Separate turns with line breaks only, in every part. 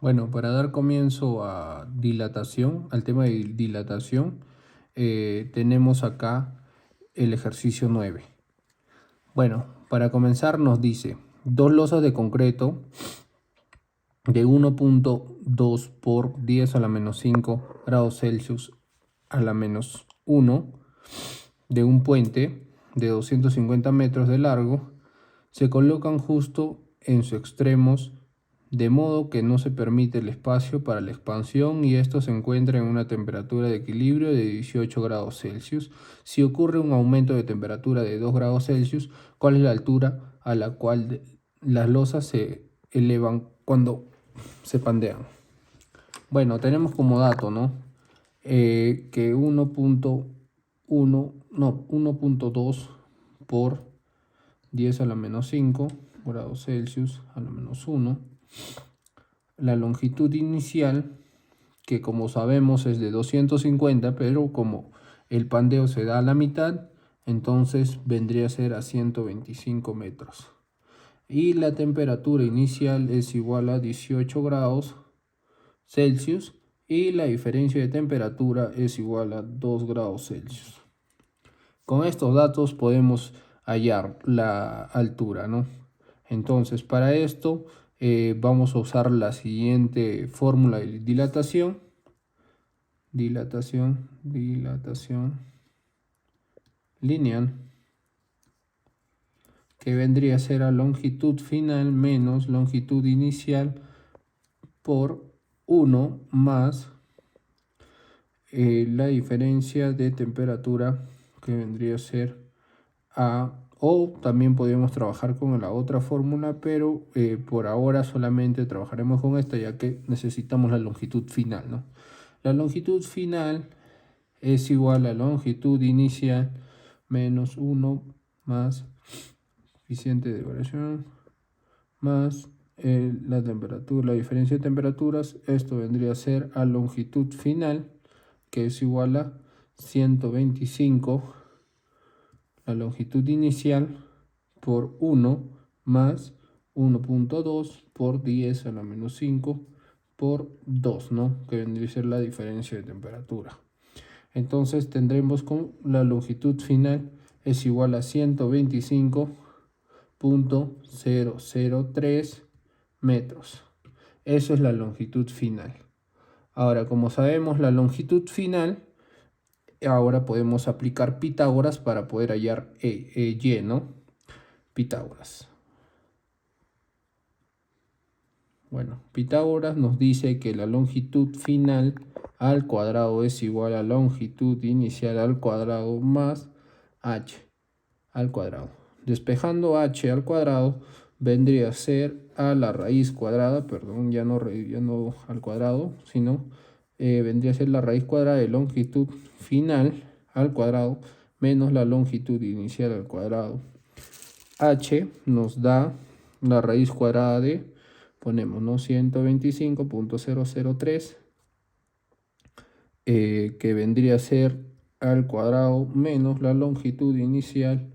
Bueno, para dar comienzo a dilatación, al tema de dilatación, tenemos acá el ejercicio 9. Bueno, para comenzar nos dice, dos losas de concreto de 1,2 por 10 a la menos 5 grados Celsius a la menos 1 de un puente de 250 metros de largo se colocan justo en sus extremos, de modo que no se permite el espacio para la expansión y esto se encuentra en una temperatura de equilibrio de 18 grados Celsius. Si ocurre un aumento de temperatura de 2 grados Celsius, ¿cuál es la altura a la cual las losas se elevan cuando se pandean? Bueno, tenemos como dato, ¿no? Que 1,1, no, 1,2 por 10 a la menos 5 grados Celsius a la menos 1. La longitud inicial, que como sabemos es de 250, pero como el pandeo se da a la mitad, entonces vendría a ser a 125 metros. Y la temperatura inicial es igual a 18 grados Celsius y la diferencia de temperatura es igual a 2 grados Celsius. Con estos datos podemos hallar la altura, ¿no? Entonces, para esto vamos a usar la siguiente fórmula de dilatación. Dilatación lineal, que vendría a ser a longitud final menos longitud inicial por 1 más la diferencia de temperatura, que vendría a ser A, o también podemos trabajar con la otra fórmula, pero por ahora solamente trabajaremos con esta ya que necesitamos la longitud final, ¿no? La longitud final es igual a longitud inicial menos 1 más coeficiente de variación más la temperatura, la diferencia de temperaturas. Esto vendría a ser a longitud final, que es igual a 125 la longitud inicial por 1 más 1,2 por 10 a la menos 5 por 2, ¿no? Que vendría a ser la diferencia de temperatura. Entonces tendremos con la longitud final es igual a 125,003 metros. Eso es la longitud final. Ahora, como sabemos la longitud final, ahora podemos aplicar Pitágoras para poder hallar y, ¿no? Pitágoras. Bueno, Pitágoras nos dice que la longitud final al cuadrado es igual a longitud inicial al cuadrado más h al cuadrado. Despejando h al cuadrado vendría a ser a la raíz cuadrada, perdón, ya no al cuadrado, sino vendría a ser la raíz cuadrada de longitud final al cuadrado menos la longitud inicial al cuadrado. H nos da la raíz cuadrada de, ponemos, ¿no? 125,003, que vendría a ser al cuadrado menos la longitud inicial,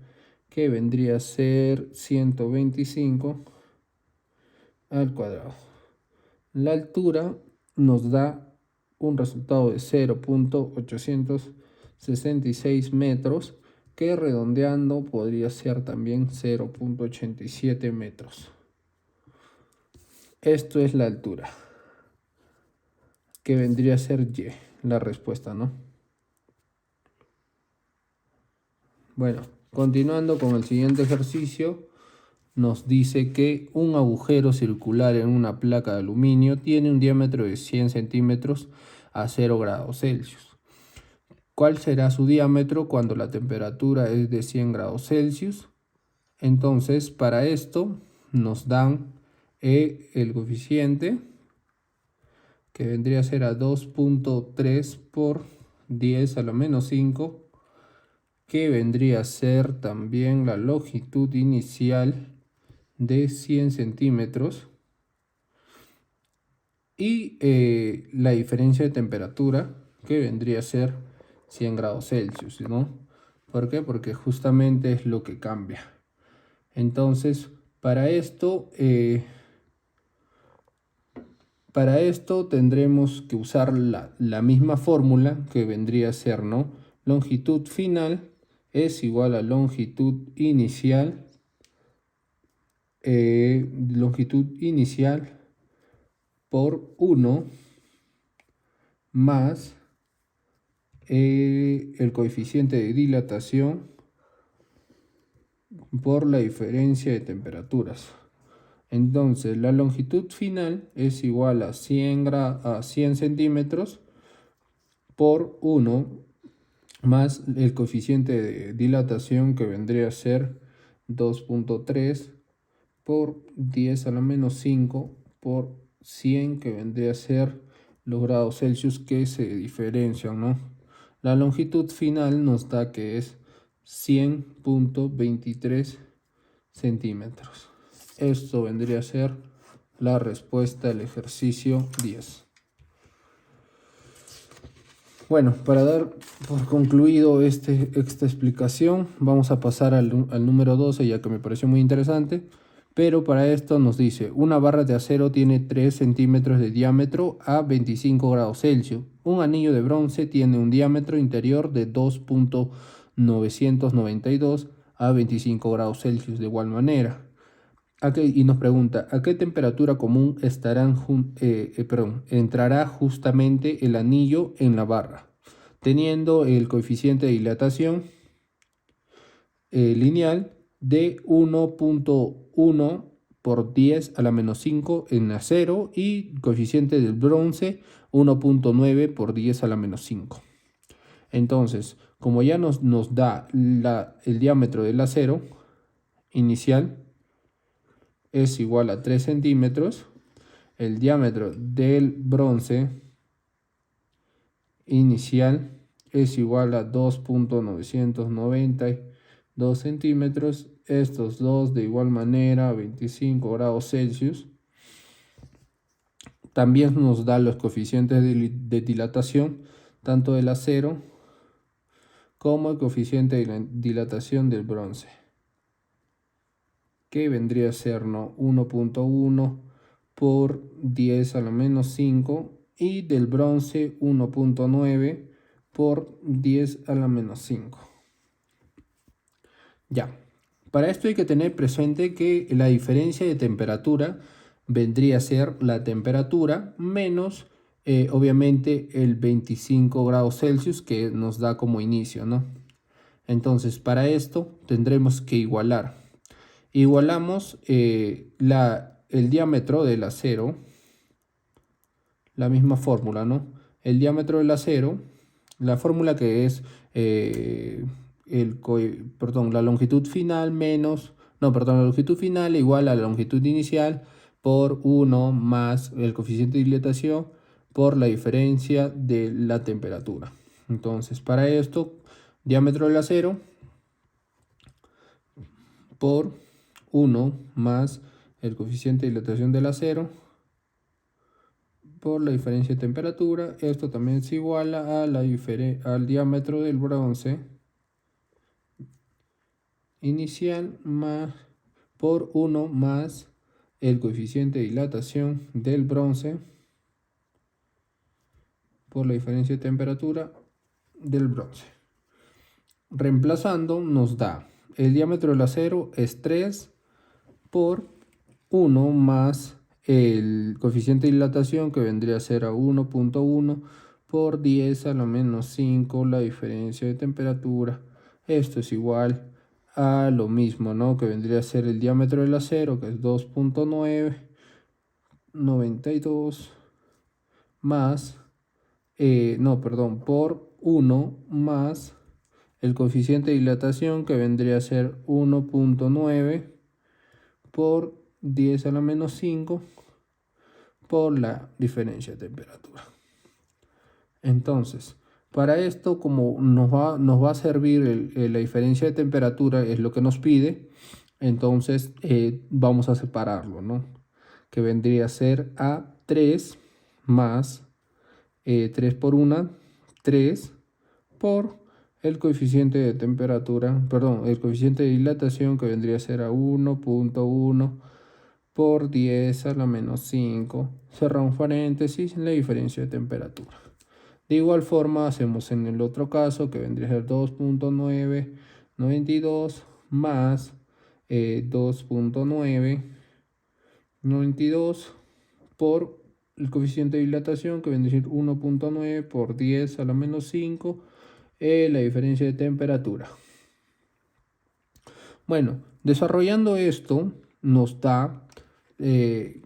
que vendría a ser 125 al cuadrado. La altura nos da un resultado de 0,866 metros, que redondeando podría ser también 0,87 metros. Esto es la altura, que vendría a ser Y, la respuesta, ¿no? Bueno, continuando con el siguiente ejercicio, nos dice que un agujero circular en una placa de aluminio tiene un diámetro de 100 centímetros a 0 grados Celsius. ¿Cuál será su diámetro cuando la temperatura es de 100 grados Celsius? Entonces, para esto nos dan el coeficiente, que vendría a ser a 2,3 por 10 a la menos 5, que vendría a ser también la longitud inicial de 100 centímetros y la diferencia de temperatura, que vendría a ser 100 grados Celsius, ¿no? ¿Por qué? Porque justamente es lo que cambia. Entonces, para esto Para esto tendremos que usar la misma fórmula que vendría a ser, ¿no? Longitud final es igual a longitud inicial, por 1 más el coeficiente de dilatación por la diferencia de temperaturas. Entonces, la longitud final es igual a 100 centímetros por 1 más el coeficiente de dilatación, que vendría a ser 2.3 por 10 a la menos 5 por 100, que vendría a ser los grados Celsius que se diferencian, ¿no? La longitud final nos da que es 100.23 centímetros. Esto vendría a ser la respuesta del ejercicio 10. Bueno, para dar por concluido esta explicación, vamos a pasar al número 12, ya que me pareció muy interesante. Pero para esto nos dice, una barra de acero tiene 3 centímetros de diámetro a 25 grados Celsius. Un anillo de bronce tiene un diámetro interior de 2.992 a 25 grados Celsius de igual manera. Y nos pregunta, ¿a qué temperatura común entrará justamente el anillo en la barra? Teniendo el coeficiente de dilatación lineal de 1.1 por 10 a la menos 5 en acero y coeficiente del bronce 1.9 por 10 a la menos 5. Entonces, como ya nos da el diámetro del acero inicial es igual a 3 centímetros, el diámetro del bronce inicial es igual a 2.992 centímetros, estos dos de igual manera a 25 grados Celsius. También nos da los coeficientes de dilatación, tanto del acero como el coeficiente de dilatación del bronce, que vendría a ser, ¿no?, 1.1 por 10 a la menos 5 y del bronce 1.9 por 10 a la menos 5. Ya, para esto hay que tener presente que la diferencia de temperatura vendría a ser la temperatura menos, obviamente, el 25 grados Celsius que nos da como inicio, ¿no? Entonces, para esto tendremos que igualar. Igualamos el diámetro del acero, la misma fórmula, ¿no? El diámetro del acero, la fórmula que es la longitud final la longitud final igual a la longitud inicial por 1 más el coeficiente de dilatación por la diferencia de la temperatura. Entonces, para esto, diámetro del acero por 1 más el coeficiente de dilatación del acero por la diferencia de temperatura. Esto también es igual a al diámetro del bronce inicial por 1 más el coeficiente de dilatación del bronce por la diferencia de temperatura del bronce. Reemplazando nos da el diámetro del acero es 3 por 1 más el coeficiente de dilatación, que vendría a ser a 1.1 por 10 a la menos 5 la diferencia de temperatura. Esto es igual a lo mismo, ¿no?, que vendría a ser el diámetro del acero, que es 2.992 más, por 1 más el coeficiente de dilatación, que vendría a ser 1.9 por 10 a la menos 5 por la diferencia de temperatura. Entonces, para esto, como nos va a servir la diferencia de temperatura, es lo que nos pide, entonces vamos a separarlo, ¿no?, que vendría a ser a 3 más 3 por 1, 3 por el coeficiente de temperatura, el coeficiente de dilatación, que vendría a ser a 1.1 por 10 a la menos 5 cerramos paréntesis, la diferencia de temperatura. De igual forma hacemos en el otro caso, que vendría a ser 2.992 más 2.992 por el coeficiente de dilatación, que vendría a ser 1.9 por 10 a la menos 5, la diferencia de temperatura. Bueno, desarrollando esto nos da 3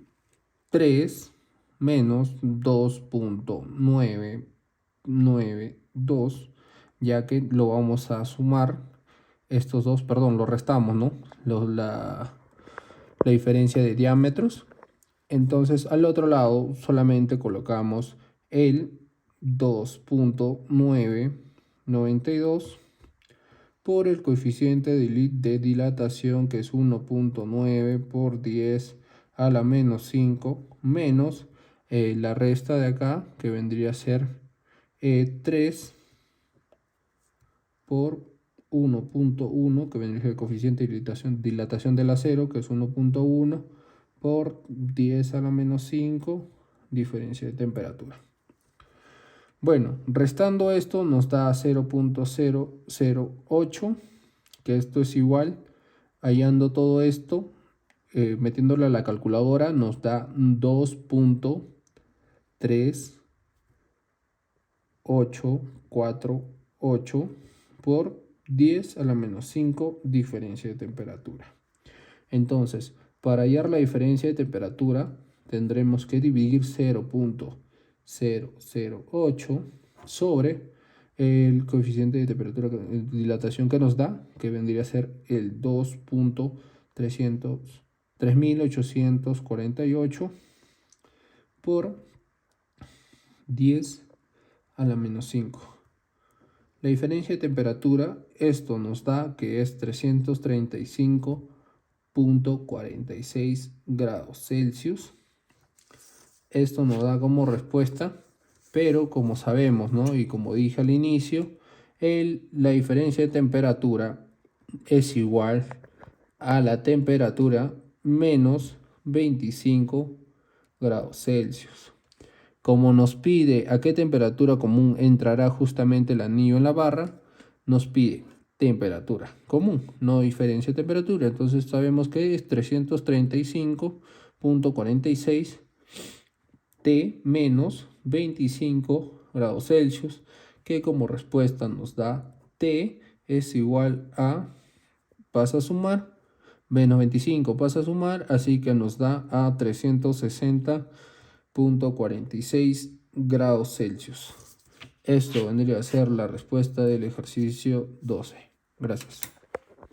menos 2.992, ya que lo vamos a sumar estos dos, perdón, lo restamos, ¿no? La diferencia de diámetros. Entonces al otro lado solamente colocamos el 2.992 por el coeficiente de dilatación, que es 1.9 por 10 a la menos 5, menos la resta de acá, que vendría a ser 3 por 1.1, que vendría a ser el coeficiente de dilatación del acero, que es 1.1 por 10 a la menos 5, diferencia de temperatura. Bueno, restando esto nos da 0.008, que esto es igual, hallando todo esto, metiéndolo a la calculadora, nos da 2.3848 por 10 a la menos 5, diferencia de temperatura. Entonces, para hallar la diferencia de temperatura, tendremos que dividir 0.008 sobre el coeficiente de temperatura de dilatación que nos da, que vendría a ser el 2.3848 por 10 a la menos 5. La diferencia de temperatura, esto nos da que es 335.46 grados Celsius. Esto nos da como respuesta, pero como sabemos, ¿no? Y como dije al inicio, la diferencia de temperatura es igual a la temperatura menos 25 grados Celsius. Como nos pide a qué temperatura común entrará justamente el anillo en la barra, nos pide temperatura común, no diferencia de temperatura. Entonces sabemos que es 335.46 T menos 25 grados Celsius, que como respuesta nos da T es igual a, pasa a sumar, menos 25 pasa a sumar, así que nos da a 360.46 grados Celsius. Esto vendría a ser la respuesta del ejercicio 12. Gracias.